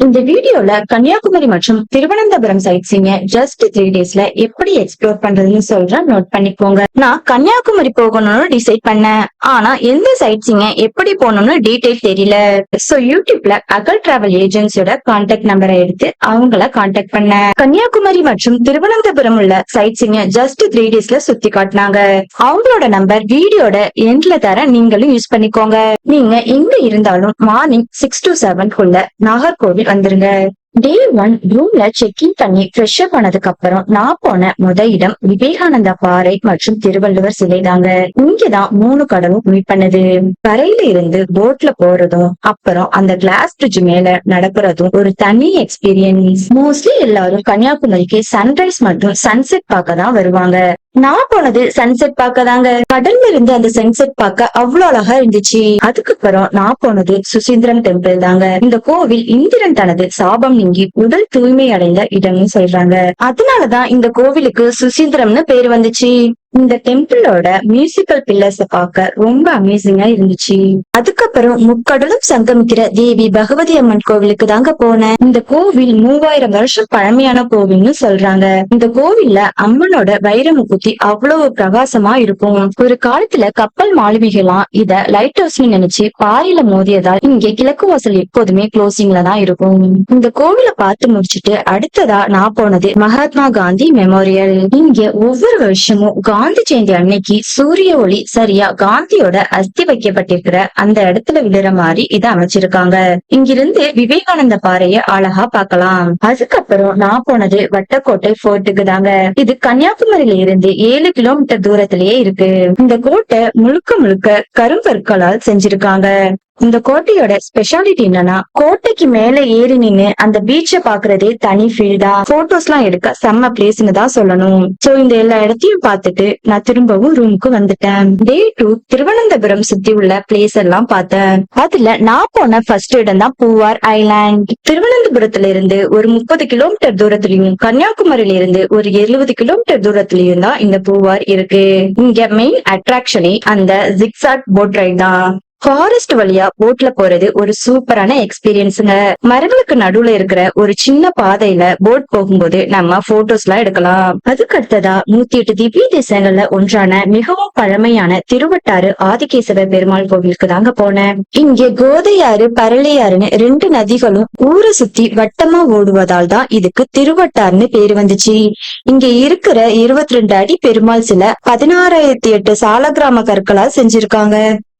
இந்த வீடியோல கன்னியாகுமரி மற்றும் திருவனந்தபுரம் சைட்ஸீங்க ஜஸ்ட் 3 டேஸ்ல எப்படி எக்ஸ்ப்ளோர் பண்றதுன்னு சொல்றேன், நோட் பண்ணிக்கோங்க. நான் கன்னியாகுமரி போகணும்னு டிசைட் பண்ணேன். ஆனா எந்த சைட்ஸீங்க எப்படி போகணும்னு டீடைல் தெரியல. சோ யூடியூப்ல அகல் டிராவல் ஏஜென்சியோட கான்டாக்ட் நம்பரை எடுத்து அவங்கள கான்டாக்ட் பண்ணேன். கன்னியாகுமரி மற்றும் திருவனந்தபுரம் உள்ள சைட்ஸீங்க ஜஸ்ட் 3 டேஸ்ல சுத்தி காட்டினாங்க. அவங்களோட நம்பர் வீடியோட எண்ட்ல தர, நீங்களும் யூஸ் பண்ணிக்கோங்க. நீங்க எங்க இருந்தாலும் மார்னிங் 6 to 7 குள்ள நாகர்கோவில் வந்துருங்க. டே 1 ரூம்ல செக்இன் பண்ணி ஃப்ரெஷ் அப் ஆனதுக்கு அப்புறம் நான் போன இடம் விவேகானந்தா பாறை மற்றும் திருவள்ளுவர் சிலை தாங்க. இங்கதான் 3 கடலும் மீட் பண்ணுது. கரையில இருந்து போட்ல போறதும் அப்புறம் அந்த கிளாஸ் பிரிட்ஜ் மேல நடக்கிறதும் ஒரு தனி எக்ஸ்பீரியன்ஸ். மோஸ்ட்லி எல்லாரும் கன்னியாகுமரிக்கு சன்ரைஸ் மற்றும் சன்செட் பார்க்க தான் வருவாங்க. நான் போனது சன்செட் பார்க்க தாங்க. கடல்ல இருந்து அந்த சன்செட் பார்க்க அவ்வளவு அழகா இருந்துச்சு. அதுக்கப்புறம் நான் போனது சுசீந்திரம் டெம்பிள் தாங்க. இந்த கோவில் இந்திரன் தனது சாபம் நீங்கி உடல் தூய்மை அடைந்த இடம்னு சொல்றாங்க. அதனாலதான் இந்த கோவிலுக்கு சுசீந்திரம்னு பேர் வந்துச்சு. இந்த டெம்பிளோட மியூசிக்கல் பில்லர்ஸ் பார்க்க ரொம்ப அமேசிங்கா இருந்துச்சு. அதுக்கப்புறம் முக்கடலும் சங்கமிக்கிற தேவி பகவதி அம்மன் கோவிலுக்கு தாங்க போனேன். இந்த கோவில் 3000 வருஷம் பழமையான கோவில்னு சொல்றாங்க. இந்த கோவில்ல அம்மனோட வைரமுக்குத்தி அவ்வளவு பிரகாசமா இருக்கும். ஒரு காலத்துல கப்பல் மாலுமிகளாம் இத லைட் ஹவுஸ் நினைச்சு பாறையில மோதியதால் இங்க கிழக்கு வாசல் எப்போதுமே க்ளோசிங்ல தான் இருக்கும். இந்த கோவிலை பார்த்து முடிச்சுட்டு அடுத்ததா நான் போனது மகாத்மா காந்தி மெமோரியல். இங்க ஒவ்வொரு வருஷமும் காந்தி ஜெயந்தி அன்னைக்கு சூரிய ஒளி சரியா காந்தியோட அஸ்தி வைக்கப்பட்டிருக்கிற அந்த இடத்துல விழுற மாதிரி இதை அமைச்சிருக்காங்க. இங்கிருந்து விவேகானந்த பாறைய அழகா பார்க்கலாம். அதுக்கப்புறம் நான் போனது வட்டக்கோட்டை போர்ட்டுக்கு தாங்க. இது கன்னியாகுமரியில இருந்து 7 கிலோமீட்டர் தூரத்திலேயே இருக்கு. இந்த கோட்டை முழுக்க முழுக்க கருங்கற்களால் செஞ்சிருக்காங்க. இந்த கோட்டையோட ஸ்பெஷாலிட்டி என்னன்னா, கோட்டைக்கு மேல ஏறி நின்னு அந்த பீச்ச பாக்குறதே தனி ஃபீல் தான். போட்டோஸ் எல்லாம் எடுக்க செம்ம பிளேஸ்னு தான் சொல்லணும். சோ இந்த எல்லா இடத்தையும் பார்த்துட்டு நான் திரும்பவும் ரூமுக்கு வந்துட்டேன். டே 2 திருவனந்தபுரம் சுத்தி உள்ள பிளேஸ் எல்லாம் பார்த்தேன். அதுல நான் போன ஃபர்ஸ்ட் இடம் தான் பூவார் ஐலாண்ட். திருவனந்தபுரத்துல இருந்து ஒரு 30 கிலோமீட்டர் தூரத்திலயும் கன்னியாகுமரியில இருந்து ஒரு 70 கிலோமீட்டர் தூரத்திலயும் தான் இந்த பூவார் இருக்கு. இங்க மெயின் அட்ராக்ஷனே அந்த ஜிக்ஸாக் போட் ரைட் தான். ஃபாரஸ்ட் வழியா போட்ல போறது ஒரு சூப்பரான எக்ஸ்பீரியன்ஸுங்க. மரங்களுக்கு நடுவுல இருக்கிற ஒரு சின்ன பாதையில போட் போகும்போது நம்ம போட்டோஸ் எல்லாம் எடுக்கலாம். அதுக்கு அடுத்ததா 108 திவ்ய தேசங்கள்ல ஒன்றான மிகவும் பழமையான திருவட்டாறு ஆதிகேசவ பெருமாள் கோவிலுக்கு தாங்க போனேன். இங்க கோதையாறு பரளையாறுன்னு 2 நதிகளும் ஊரை சுத்தி வட்டமா ஓடுவதால் தான் இதுக்கு திருவட்டாறுன்னு பேரு வந்துச்சு. இங்க இருக்கிற 22 அடி பெருமாள் சில 16,008 சால கிராம கற்களால் செஞ்சிருக்காங்க.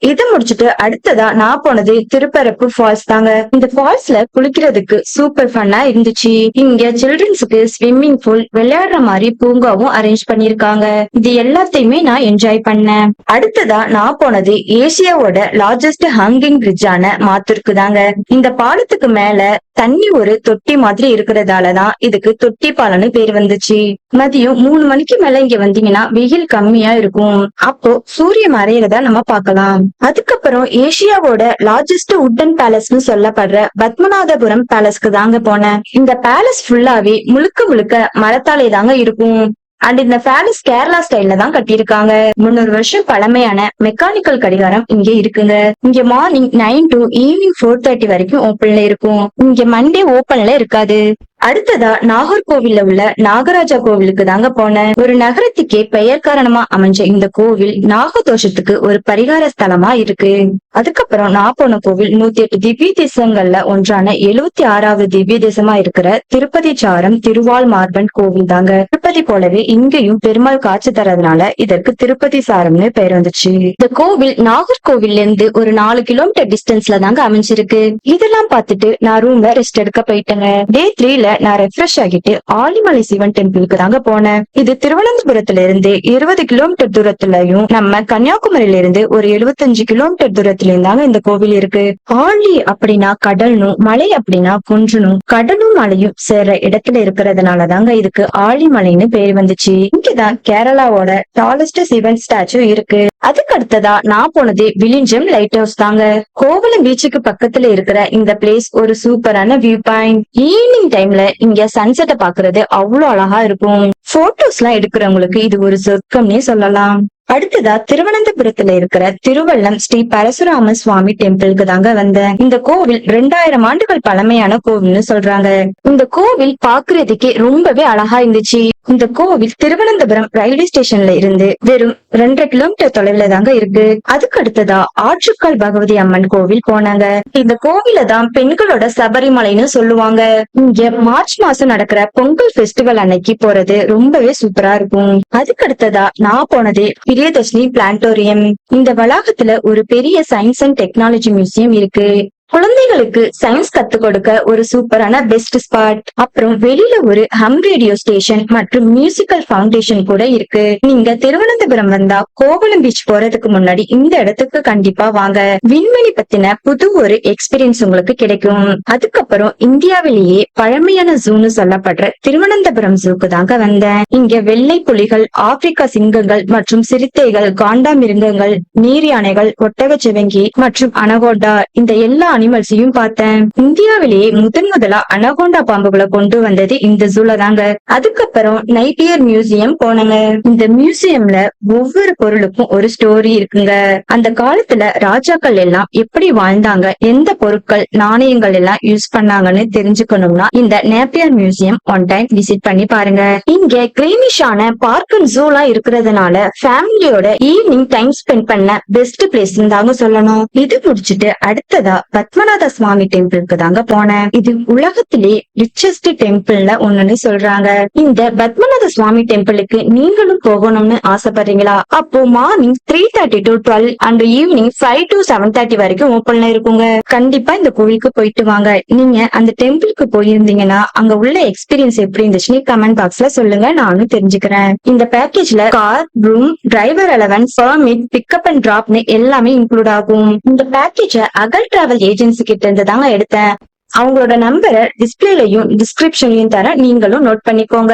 இதை முடிச்சுட்டு அடுத்ததா நான் போனது திருப்பரப்பு ஃபால்ஸ் தாங்க. இந்த ஃபால்ஸ்ல குளிக்கிறதுக்கு சூப்பர் ஃபன்னா இருந்துச்சு. இங்க சில்ட்ரன்ஸுக்கு ஸ்விம்மிங் பூல், விளையாடுற மாதிரி பூங்காவும் அரேஞ்ச் பண்ணிருக்காங்க. இது எல்லாத்தையுமே நான் என்ஜாய் பண்ணேன். அடுத்ததா நான் போனது ஏசியாவோட லார்ஜஸ்ட் ஹங்கிங் பிரிட்ஜான மாத்தூருக்கு தாங்க. இந்த பாலத்துக்கு மேல தண்ணி ஒரு தொட்டி மாதிரி இருக்கிறதாலதான் இதுக்கு தொட்டி பாலம்னு பேர் வந்துச்சு. மதியம் 3 மணிக்கு மேல இங்க வந்தீங்கன்னா வெயில் கம்மியா இருக்கும். அப்போ சூரியன் மறையறத நம்ம பார்க்கலாம். அதுக்கப்புறம் ஏசியாவோட லார்ஜஸ்ட் உட்டன் பேலஸ்னு சொல்லப்படுற பத்மநாதபுரம் பேலஸ்க்கு தாங்க போனேன். இந்த பேலஸ் ஃபுல்லாவே முழுக்க முழுக்க மரத்தாலே தாங்க இருக்கும். அண்ட் இந்த பேலஸ் கேரளா ஸ்டைல்ல தான் கட்டியிருக்காங்க. 300 வருஷம் பழமையான மெக்கானிக்கல் கடிகாரம் இங்க இருக்குங்க. இங்க மார்னிங் 9 to ஈவினிங் 4:30 வரைக்கும் ஓபன்ல இருக்கும். இங்க மண்டே ஓபன்ல இருக்காது. அடுத்ததா நாகர்கோவில்ல உள்ள நாகராஜா கோவிலுக்கு தாங்க போனேன். ஒரு நகரத்துக்கே பெயர் காரணமா அமைஞ்ச இந்த கோவில் நாகதோஷத்துக்கு ஒரு பரிகார ஸ்தலமா இருக்கு. அதுக்கப்புறம் நான் போன கோவில் 108 திவ்ய தேசங்கள்ல ஒன்றான 76வது திவ்ய தேசமா இருக்கிற திருப்பதி சாரம் திருவாள் மார்பன் கோவில் தாங்க. திருப்பதி போலவே இங்கேயும் பெருமாள் காட்சி தரதுனால இதற்கு திருப்பதி சாரம்னு பெயர் வந்துச்சு. இந்த கோவில் நாகர்கோவில்ல இருந்து ஒரு 4 கிலோமீட்டர் டிஸ்டன்ஸ்ல தாங்க அமைஞ்சிருக்கு. இதெல்லாம் பார்த்துட்டு நான் ரூம்ல ரெஸ்ட் எடுக்க போயிட்டேங்க. டே 3ல நான் ரெஃப்ரெஷ் ஆகிட்டு ஆலிமலை சிவன் டெம்பிளுக்கு தாங்க போனேன். இது திருவனந்தபுரத்துல இருந்து 20 கிலோமீட்டர் தூரத்துலயும் நம்ம கன்னியாகுமரியில இருந்து ஒரு 75 கிலோமீட்டர் தூரத்துலயும் தாங்க இந்த கோவில் இருக்கு. ஆழி அப்படின்னா கடலும், மலை அப்படின்னா குன்றுனும், கடலும் மலையும் சேர்ற இடத்துல இருக்கிறதுனால தாங்க இதுக்கு ஆழிமலைன்னு பேர் வந்துச்சு. இங்கதான் கேரளாவோட டாலஸ்ட் சிவன் ஸ்டாச்சு இருக்கு. அதுக்கு அடுத்ததா நான் போனது விழிஞ்சம் லைட் ஹவுஸ் தாங்க. கோவளம் பீச்சுக்கு பக்கத்துல இருக்கிற இந்த பிளேஸ் ஒரு சூப்பரான வியூ பாயிண்ட். ஈவினிங் டைம்ல இங்க சன்செட்டை பாக்குறது அவ்வளவு அழகா இருக்கும். போட்டோஸ் எல்லாம் எடுக்கிறவங்களுக்கு இது ஒரு சொர்க்கம்னே சொல்லலாம். அடுத்ததா திருவனந்தபுரத்துல இருக்கிற திருவள்ளம் ஸ்ரீ பரசுராம சுவாமி டெம்பிளுக்கு தாங்க வந்தேன். இந்த கோவில் 2000 ஆண்டுகள் பழமையான கோவில்னு சொல்றாங்க. இந்த கோவில் பாக்குறதுக்கே ரொம்பவே அழகா இருந்துச்சு. இந்த கோவில் திருவனந்தபுரம் ரயில்வே ஸ்டேஷன்ல இருந்து வெறும் 2 கிலோமீட்டர் தொலைவுல தாங்க இருக்கு. அதுக்கு அடுத்ததா ஆற்றுக்கால் பகவதி அம்மன் கோவில் போனாங்க. இந்த கோவில தான் பெண்களோட சபரிமலைன்னு சொல்லுவாங்க. இங்க மார்ச் மாசம் நடக்கிற பொங்கல் பெஸ்டிவல் அன்னைக்கு போறது ரொம்பவே சூப்பரா இருக்கும். அதுக்கு அடுத்ததா நான் போனது பிரியதர்ஷினி பிளானட்டோரியம். இந்த வளாகத்துல ஒரு பெரிய சயின்ஸ் அண்ட் டெக்னாலஜி மியூசியம் இருக்கு. குழந்தைகளுக்கு சயின்ஸ் கத்து கொடுக்க ஒரு சூப்பரான பெஸ்ட் ஸ்பாட். அப்புறம் வெளியில ஒரு ஹம் ரேடியோ ஸ்டேஷன் மற்றும் மியூசிக்கல் ஃபவுண்டேஷன் கூட இருக்கு. நீங்க திருவனந்தபுரம் வந்தா கோவளம் பீச் போறதுக்கு முன்னாடி இந்த இடத்துக்கு கண்டிப்பா வாங்க. விண்வெளி பத்தின புது ஒரு எக்ஸ்பீரியன்ஸ் உங்களுக்கு கிடைக்கும். அதுக்கப்புறம் இந்தியாவிலேயே பழமையான ஜூன்னு சொல்லப்படுற திருவனந்தபுரம் ஜூக்கு தாங்க வந்தேன். இங்க வெள்ளை புலிகள், ஆப்பிரிக்கா சிங்கங்கள் மற்றும் சிறுத்தைகள், காண்டாமிருகங்கள், நீர் யானைகள், ஒட்டகச்சிவங்கி மற்றும் அனகோண்டா இந்த எல்லா அனிமல்ஸையும் பார்த்தேன். இந்தியாவிலேயே முதலா அனகோண்டா பாம்புகளை கொண்டு வந்தது இந்த ஜூல தாங்க. அதுக்கப்புறம் நைட்டியர் மியூசியம் போனாங்க. இந்த மியூசியம்ல ஒவ்வொரு பொருளுக்கும் ஒரு ஸ்டோரி இருக்குங்க. அந்த காலத்துல ராஜாக்கள் எல்லாம் எப்படி வாழ்ந்தாங்க, எந்த பொருட்கள் நாணயங்கள் எல்லாம் யூஸ் பண்ணாங்கன்னு தெரிஞ்சுக்கணும்னா இந்த Napier museum one time visit பண்ணி பாருங்க. இங்க கிரீமிஷான பார்க் அண்ட் ஜூலாம் இருக்கிறதுனால ஃபேமிலியோட ஈவினிங் டைம் ஸ்பெண்ட் பண்ண பெஸ்ட் பிளேஸ் தாங்க சொல்லணும். இது முடிச்சுட்டு அடுத்ததா பத்மநாத சுவாமி டெம்பிளுக்கு தாங்க போனேன். இது உலகத்திலே ரிச்சஸ்ட் டெம்பிள்ல ஒண்ணுன்னு சொல்றாங்க. இந்த பத்மநாத சுவாமி டெம்பிளுக்கு நீங்களும் போகணும்னு ஆசைப்படுறீங்களா? அப்போ morning 3:30 to 12 and evening 5 to 7:30 வரைக்கும் ஓபன்ல இருக்குங்க. கண்டிப்பா இந்த கோவிலுக்கு போயிட்டு வாங்க. நீங்க அந்த டெம்பிளுக்கு போயிருந்தீங்கன்னா அங்க உள்ள எக்ஸ்பீரியன்ஸ் எப்படி இருந்துச்சுன்னு கமெண்ட் பாக்ஸ்ல சொல்லுங்க, நானும் தெரிஞ்சுக்கிறேன். இந்த பேக்கேஜ்ல car, room, driver allowance, permit, pickup and டிராப்னு எல்லாமே இன்க்ளூட் ஆகும். இந்த பேக்கேஜ அகல் டிராவல் ஏஜென்சி கிட்ட இருந்து தாங்க எடுத்தேன். அவங்களோட நம்பரை டிஸ்பிளேலயும் டிஸ்கிரிப்ஷன்லயும் தர, நீங்களும் நோட் பண்ணிக்கோங்க.